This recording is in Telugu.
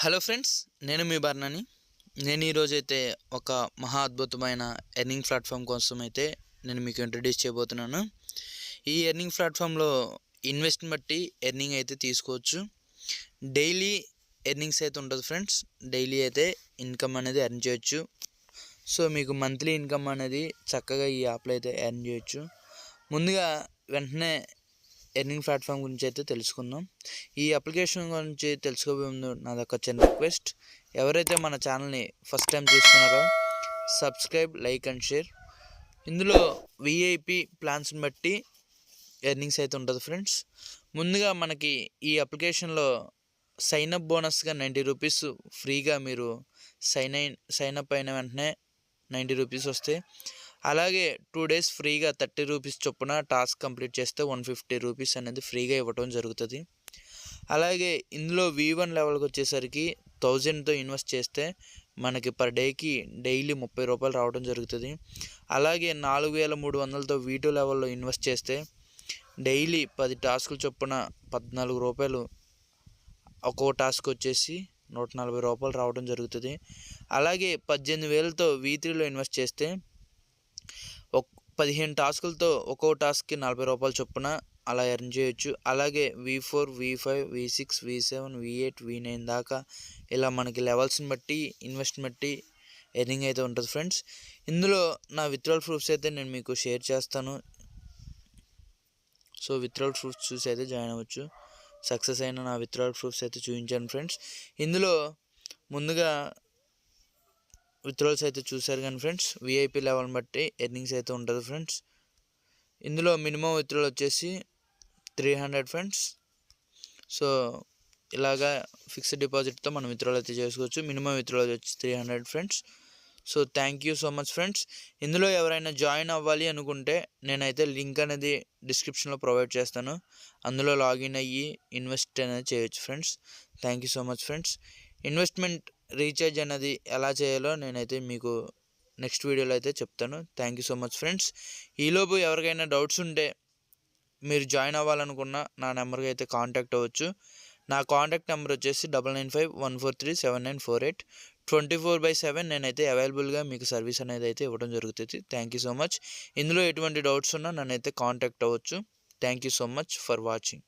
హలో ఫ్రెండ్స్, నేను మీ బర్నని. నేను ఈరోజైతే ఒక మహా అద్భుతమైన ఎర్నింగ్ ప్లాట్ఫామ్ కోసం అయితే నేను మీకు ఇంట్రడ్యూస్ చేయబోతున్నాను. ఈ ఎర్నింగ్ ప్లాట్ఫామ్లో ఇన్వెస్ట్ని బట్టి ఎర్నింగ్ అయితే తీసుకోవచ్చు. డైలీ ఎర్నింగ్స్ అయితే ఉంటుంది ఫ్రెండ్స్. డైలీ అయితే ఇన్కమ్ అనేది ఎర్న్ చేయొచ్చు. సో మీకు మంత్లీ ఇన్కమ్ అనేది చక్కగా ఈ యాప్లో అయితే ఎర్న్ చేయొచ్చు. ముందుగా వెంటనే ఎర్నింగ్ ప్లాట్ఫామ్ గురించి అయితే తెలుసుకుందాం. ఈ అప్లికేషన్ గురించి తెలుసుకోబోయే ముందు నాదొక చిన్న రిక్వెస్ట్. ఎవరైతే మన ఛానల్ని ఫస్ట్ టైం చూస్తున్నారో సబ్స్క్రైబ్, లైక్ అండ్ షేర్. ఇందులో విఐపి ప్లాన్స్ని బట్టి ఎర్నింగ్స్ అయితే ఉంటుంది ఫ్రెండ్స్. ముందుగా మనకి ఈ అప్లికేషన్లో సైనప్ బోనస్గా 90 రూపీస్ ఫ్రీగా మీరు సైనప్ అయిన వెంటనే 90 రూపీస్ వస్తాయి. అలాగే 2 డేస్ ఫ్రీగా 30 రూపీస్ చొప్పున టాస్క్ కంప్లీట్ చేస్తే 150 రూపీస్ అనేది ఫ్రీగా ఇవ్వటం జరుగుతుంది. అలాగే ఇందులో V1 లెవెల్కి వచ్చేసరికి 1000తో ఇన్వెస్ట్ చేస్తే మనకి పర్ డేకి డైలీ 30 రూపాయలు రావడం జరుగుతుంది. అలాగే 4300తో V2 లెవెల్లో ఇన్వెస్ట్ చేస్తే డైలీ 10 టాస్కులు చొప్పున 14 రూపాయలు, ఒక్కో టాస్క్ వచ్చేసి 140 రూపాయలు రావడం జరుగుతుంది. అలాగే 18,000తో V3లో ఇన్వెస్ట్ చేస్తే 15 టాస్కులతో ఒక్కో టాస్క్కి 40 రూపాయలు చొప్పున అలా ఎర్న్ చేయొచ్చు. అలాగే V4, V5, V6, V7, V8, V9 దాకా ఇలా మనకి లెవెల్స్ని బట్టి ఇన్వెస్ట్ బట్టి ఎర్నింగ్ అయితే ఉంటుంది ఫ్రెండ్స్. ఇందులో నా విత్డ్రాల్ ప్రూఫ్స్ అయితే నేను మీకు షేర్ చేస్తాను. సో విత్డ్రాల్ ప్రూఫ్స్ చూసి అయితే జాయిన్ అవ్వచ్చు. సక్సెస్ అయిన నా విత్డ్రాల్ ప్రూఫ్స్ అయితే చూపించాను ఫ్రెండ్స్. ఇందులో ముందుగా విత్డ్రాల్స్ అయితే చూశారు కానీ ఫ్రెండ్స్, విఐపి లెవెల్ని బట్టి ఎర్నింగ్స్ అయితే ఉంటుంది ఫ్రెండ్స్. ఇందులో మినిమం విత్డ్రాల్ వచ్చేసి 300 ఫ్రెండ్స్. సో ఇలాగా ఫిక్స్డ్ డిపాజిట్తో మనం విత్డ్రాల్ అయితే చేసుకోవచ్చు. మినిమం విత్డ్రాల్ వచ్చి 300 friends. So thank you so much friends. ఇందులో ఎవరైనా జాయిన్ అవ్వాలి అనుకుంటే నేనైతే లింక్ అనేది డిస్క్రిప్షన్లో ప్రొవైడ్ చేస్తాను. అందులో లాగిన్ అయ్యి ఇన్వెస్ట్ అనేది చేయొచ్చు friends. Thank you so much friends. Investment recharge అనేది ఎలా చేయాలో నేనైతే మీకు నెక్స్ట్ వీడియోలో అయితే చెప్తాను. Thank you so much friends. ఈలోపు ఎవరికైనా డౌట్స్ ఉంటే మీరు జాయిన్ అవ్వాలనుకున్న నా నెంబర్కి అయితే కాంటాక్ట్ అవ్వచ్చు. నా కాంటాక్ట్ నెంబర్ వచ్చేసి 9951437948. 24/7 నేనైతే అవైలబుల్గా మీకు సర్వీస్ అనేది అయితే ఇవ్వడం జరుగుతుంది. Thank you so much. ఇందులో ఎటువంటి డౌట్స్ ఉన్నా నన్ను అయితే కాంటాక్ట్ అవ్వచ్చు. Thank you so much for watching.